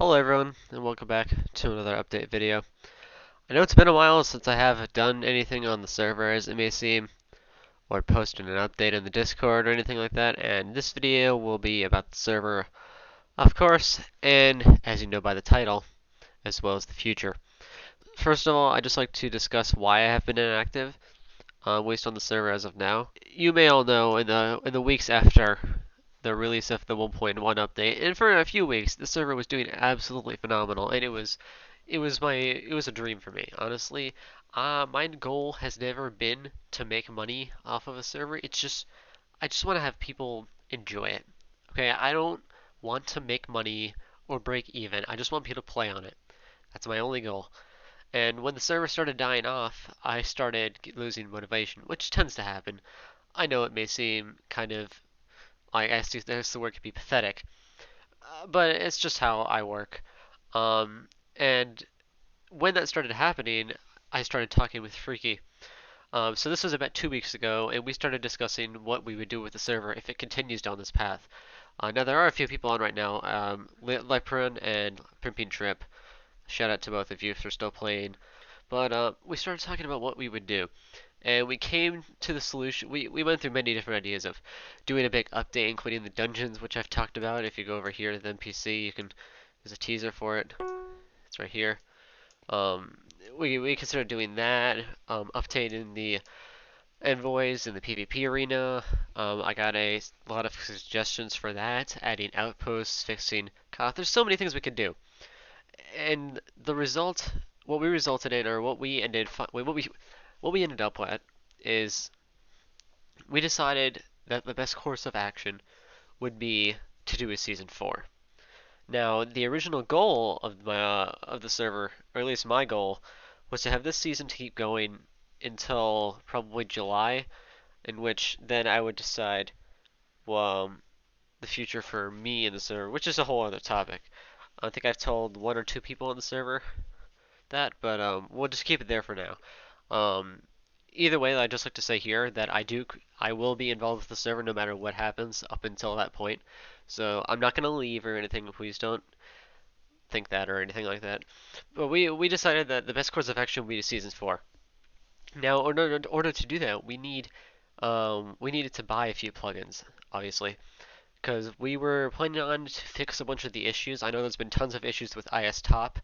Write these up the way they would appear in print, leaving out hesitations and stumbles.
Hello everyone, and welcome back to another update video. I know it's been a while since I have done anything on the server as it may seem, or posted an update in the Discord or anything like that, and this video will be about the server, of course, and as you know by the title, as well as the future. First of all, I'd just like to discuss why I have been inactive, at least on the server as of now. You may all know in the weeks after the release of the 1.1 update, and for a few weeks the server was doing absolutely phenomenal, and it was a dream for me, honestly. My goal has never been to make money off of a server. I just want to have people enjoy it. Okay, I don't want to make money or break even. I just want people to play on it. That's my only goal. And when the server started dying off, I started losing motivation, which tends to happen. I know it may seem kind of, I guess the word could be pathetic, but it's just how I work. And when that started happening, I started talking with Freaky. So this was about 2 weeks ago, and we started discussing what we would do with the server if it continues down this path. Now there are a few people on right now, Leperin and Pimping Trip. Shout out to both of you if you're still playing. But we started talking about what we would do, and we came to the solution. We went through many different ideas of doing a big update, including the dungeons, which I've talked about. If you go over here to the NPC, you can. There's a teaser for it. It's right here. Um, we considered doing that, updating the envoys in the PvP arena. I got a lot of suggestions for that, adding outposts, fixing cost. There's so many things we could do, and the result, what we resulted in, or what we ended up with, is we decided that the best course of action would be to do a season 4. Now, the original goal of the server, or at least my goal, was to have this season to keep going until probably July, in which then I would decide, well, the future for me in the server, which is a whole other topic. I think I've told one or two people on the server that, but we'll just keep it there for now. Um, Either way, I'd just like to say here that I will be involved with the server no matter what happens up until that point. So I'm not gonna leave or anything. Please don't think that or anything like that. But we decided that the best course of action would be to season 4. Now, in order to do that, we needed to buy a few plugins, obviously, because we were planning on to fix a bunch of the issues. I know there's been tons of issues with IS Top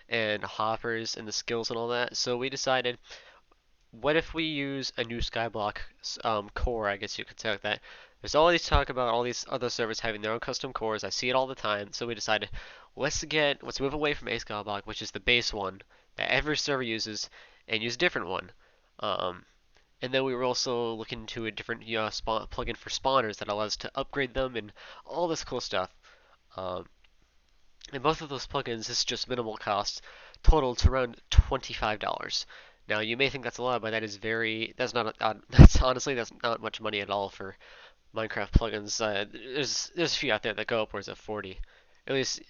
and hoppers and the skills and all that. So we decided, what if we use a new Skyblock core? I guess you could say like that. There's all these talk about all these other servers having their own custom cores. I see it all the time. So we decided, let's move away from a Skyblock, which is the base one that every server uses, and use a different one. Um, and then we were also looking into a different plugin for spawners that allows us to upgrade them and all this cool stuff. Um, and both of those plugins is just minimal cost, total to around $25. Now you may think that's a lot, but that's not much money at all for Minecraft plugins. There's a few out there that go upwards of 40. At least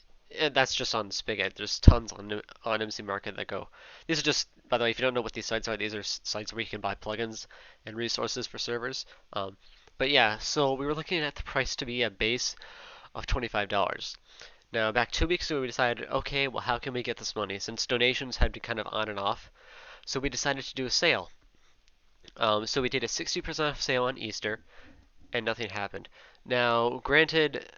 that's just on Spigot. There's tons on MC Market that go. These are just, by the way, if you don't know what these sites are, these are sites where you can buy plugins and resources for servers. But yeah, so we were looking at the price to be a base of $25. Now, back 2 weeks ago, we decided, okay, well, how can we get this money? Since donations had been kind of on and off, so we decided to do a sale. So we did a 60% off sale on Easter, and nothing happened. Now, granted,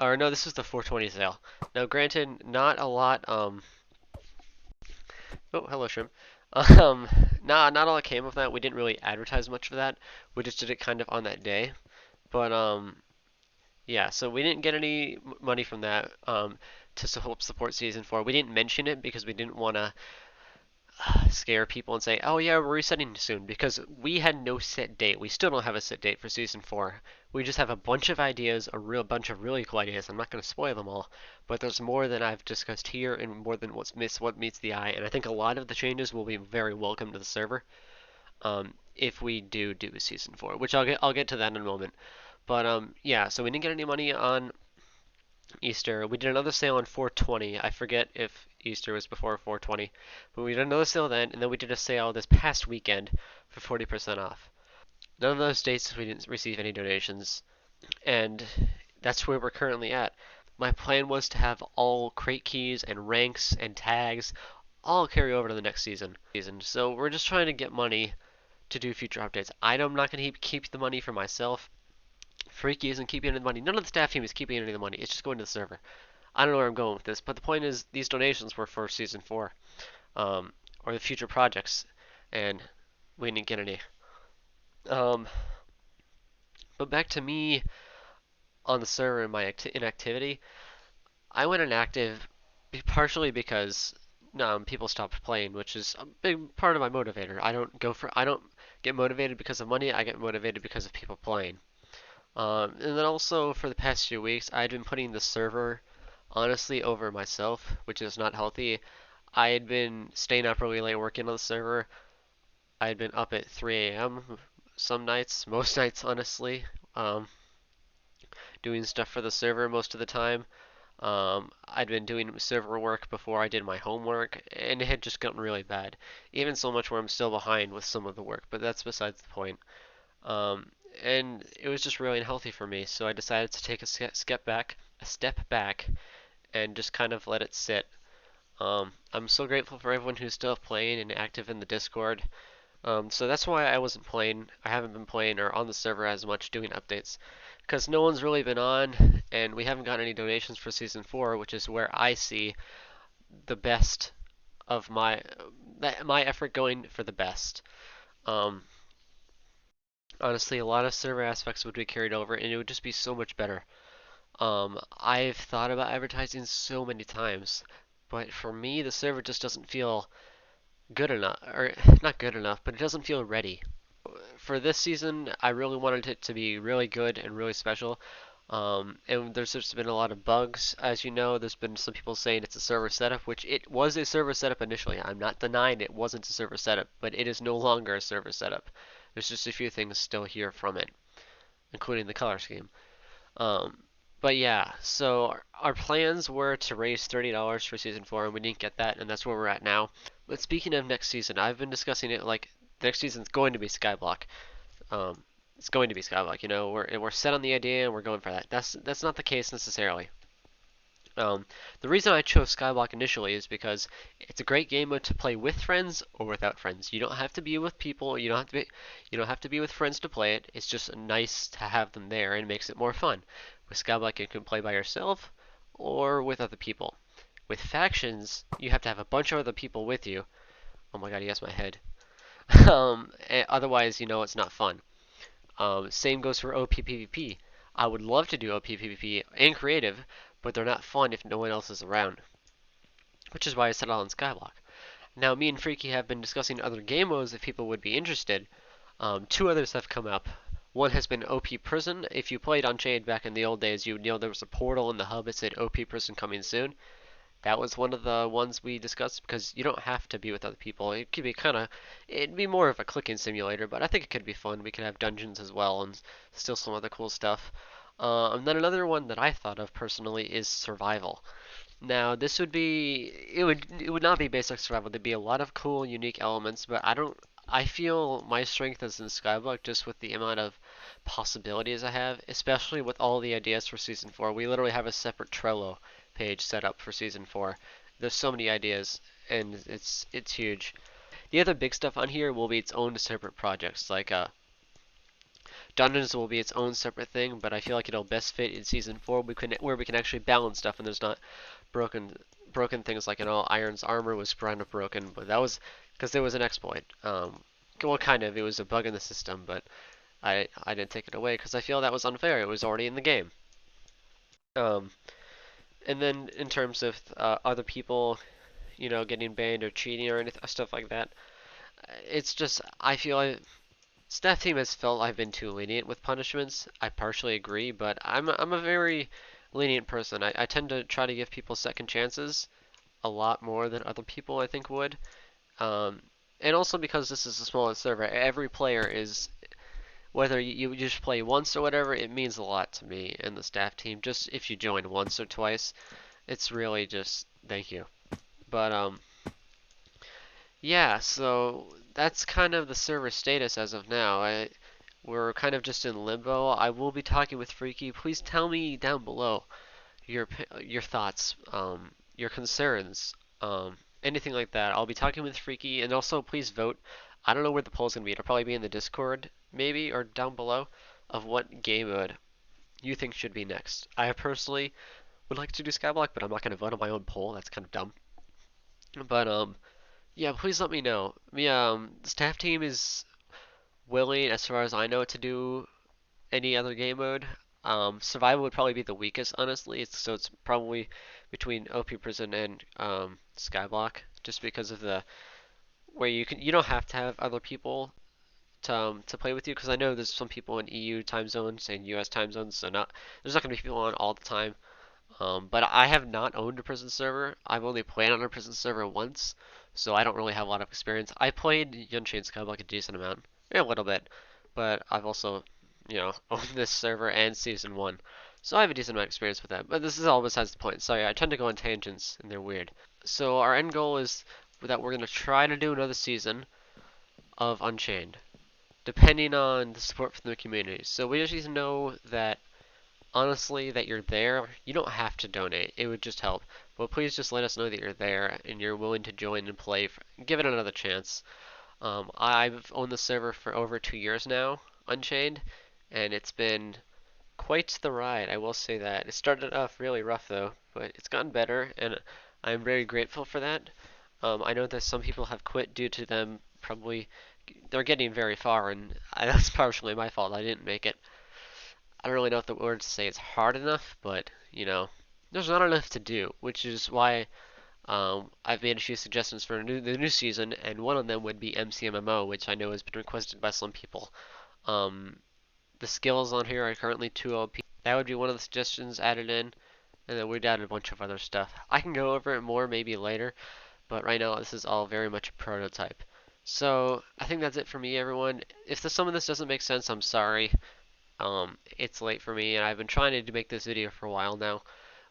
or no, this was the 420 sale. Now, granted, not a lot. Oh, hello, shrimp. Um, not all that came of that. We didn't really advertise much for that. We just did it kind of on that day. But yeah, so we didn't get any money from that to help support season 4. We didn't mention it because we didn't want to scare people and say, "Oh yeah, we're resetting soon," because we had no set date. We still don't have a set date for season 4. We just have a bunch of ideas, a real bunch of really cool ideas. I'm not going to spoil them all, but there's more than I've discussed here and more than what meets the eye. And I think a lot of the changes will be very welcome to the server if we do a season 4, which I'll get to that in a moment. But yeah, so we didn't get any money on Easter. We did another sale on 420. I forget if Easter was before 420, but we did another sale then, and then we did a sale this past weekend for 40% off. None of those dates we didn't receive any donations, and that's where we're currently at. My plan was to have all crate keys and ranks and tags all carry over to the next season. So we're just trying to get money to do future updates. I'm not going to keep the money for myself. Freaky isn't keeping any of the money. None of the staff team is keeping any of the money. It's just going to the server. I don't know where I'm going with this, but the point is these donations were for season 4, or the future projects, and we didn't get any. Um, but back to me on the server and my inactivity. I went inactive partially because people stopped playing, which is a big part of my motivator. I don't get motivated because of money. I get motivated because of people playing. And then also for the past few weeks, I'd been putting the server honestly over myself, which is not healthy. I had been staying up really late working on the server. I had been up at 3 a.m. some nights, most nights honestly, doing stuff for the server most of the time. I'd been doing server work before I did my homework, and it had just gotten really bad. Even so much where I'm still behind with some of the work, but that's besides the point. Um, and it was just really unhealthy for me, so I decided to take a step back, and just kind of let it sit. I'm so grateful for everyone who's still playing and active in the Discord. So that's why I wasn't playing. I haven't been playing or on the server as much doing updates because no one's really been on, and we haven't gotten any donations for season 4, which is where I see the best of my effort going for the best. Um, Honestly, a lot of server aspects would be carried over, and it would just be so much better. I've thought about advertising so many times, but for me, the server just doesn't feel good enough, or not good enough, but it doesn't feel ready. For this season, I really wanted it to be really good and really special. And there's just been a lot of bugs. As you know, there's been some people saying it's a server setup, which it was a server setup initially. I'm not denying it wasn't a server setup, but it is no longer a server setup. There's just a few things still here from it, including the color scheme. Um, but yeah, so our plans were to raise $30 for season 4, and we didn't get that, and that's where we're at now. But speaking of next season, I've been discussing it like next season's going to be Skyblock. Um, it's going to be Skyblock. You know, we're set on the idea and we're going for that. That's not the case necessarily. The reason I chose Skyblock initially is because it's a great game mode to play with friends or without friends. You don't have to be with people. You don't have to be with friends to play it. It's just nice to have them there and makes it more fun. With Skyblock, you can play by yourself or with other people. With factions, you have to have a bunch of other people with you. Oh my god, he has my head. Otherwise, you know, it's not fun. Same goes for OPPVP. I would love to do OPPVP and creative, but they're not fun if no one else is around, which is why I settled on Skyblock. Now, me and Freaky have been discussing other game modes if people would be interested. Two others have come up. One has been OP Prison. If you played Unchained back in the old days, you would know there was a portal in the hub that said OP Prison coming soon. That was one of the ones we discussed because you don't have to be with other people. It could be it'd be more of a clicking simulator, but I think it could be fun. We could have dungeons as well and still some other cool stuff. And then another one that I thought of personally is survival. Now this would be it would not be basic survival. There'd be a lot of cool, unique elements, but I feel my strength is in Skyblock just with the amount of possibilities I have, especially with all the ideas for season 4. We literally have a separate Trello page set up for season 4. There's so many ideas, and it's huge. The other big stuff on here will be its own separate projects, like Dungeons will be its own separate thing, but I feel like it'll best fit in season 4. Where we can actually balance stuff, and there's not broken things like, you know, Iron's armor was kind of broken, but that was because there was an exploit. Well, kind of, it was a bug in the system, but I didn't take it away because I feel that was unfair. It was already in the game. Um, and then in terms of other people, you know, getting banned or cheating or anything, stuff like that, it's just I feel staff team has felt I've been too lenient with punishments. I partially agree, but I'm a very lenient person. I tend to try to give people second chances a lot more than other people I think would. Um, and also because this is a smaller server, every player is whether you just play once or whatever, it means a lot to me and the staff team. Just if you join once or twice, it's really just thank you. But yeah, so that's kind of the server status as of now. We're kind of just in limbo. I will be talking with Freaky. Please tell me down below, your thoughts, your concerns, anything like that. I'll be talking with Freaky, and also please vote. I don't know where the poll's gonna be. It'll probably be in the Discord, maybe, or down below, of what game mode you think should be next. I personally would like to do Skyblock, but I'm not gonna vote on my own poll. That's kind of dumb. But yeah, please let me know. The staff team is willing, as far as I know, to do any other game mode. Survival would probably be the weakest, honestly. So it's probably between OP Prison and Skyblock, just because of the where you don't have to have other people to play with you, because I know there's some people in EU time zones and US time zones, so not there's not gonna be people on all the time. But I have not owned a prison server. I've only played on a prison server once, so I don't really have a lot of experience. I played Unchained Skyblock a decent amount, yeah, a little bit, but I've also, owned this server and Season 1, so I have a decent amount of experience with that. But this is all besides the point. Sorry, I tend to go on tangents, and they're weird. So our end goal is that we're going to try to do another season of Unchained, depending on the support from the community. So we just need to know that honestly that you're there. You don't have to donate. It would just help. But please just let us know that you're there and you're willing to join and play. Give it another chance. I've owned the server for over 2 years now, Unchained, and it's been quite the ride. I will say that. It started off really rough though, but it's gotten better, and I'm very grateful for that. I know that some people have quit due to them probably they're getting very far, and that's partially my fault. I didn't make it. I don't really know if the word to say it's hard enough, but there's not enough to do, which is why I've made a few suggestions for the new season, and one of them would be MCMMO, which I know has been requested by some people. Um, the skills on here are currently 2 OP. That would be one of the suggestions added in, and then we'd add a bunch of other stuff. I can go over it more maybe later, but right now this is all very much a prototype. So I think that's it for me, everyone. If some of this doesn't make sense, I'm sorry. It's late for me, and I've been trying to make this video for a while now,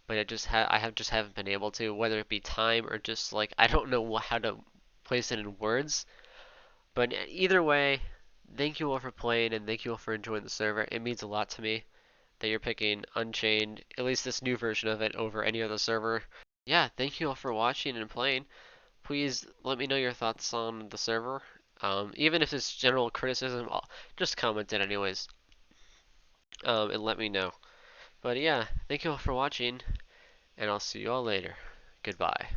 but I just haven't been able to, whether it be time or just like I don't know how to place it in words. But either way, thank you all for playing and thank you all for enjoying the server. It means a lot to me that you're picking Unchained, at least this new version of it, over any other server. Yeah, thank you all for watching and playing. Please let me know your thoughts on the server. Even if it's general criticism, just comment it anyways, and let me know. But yeah, thank you all for watching, and I'll see you all later. Goodbye.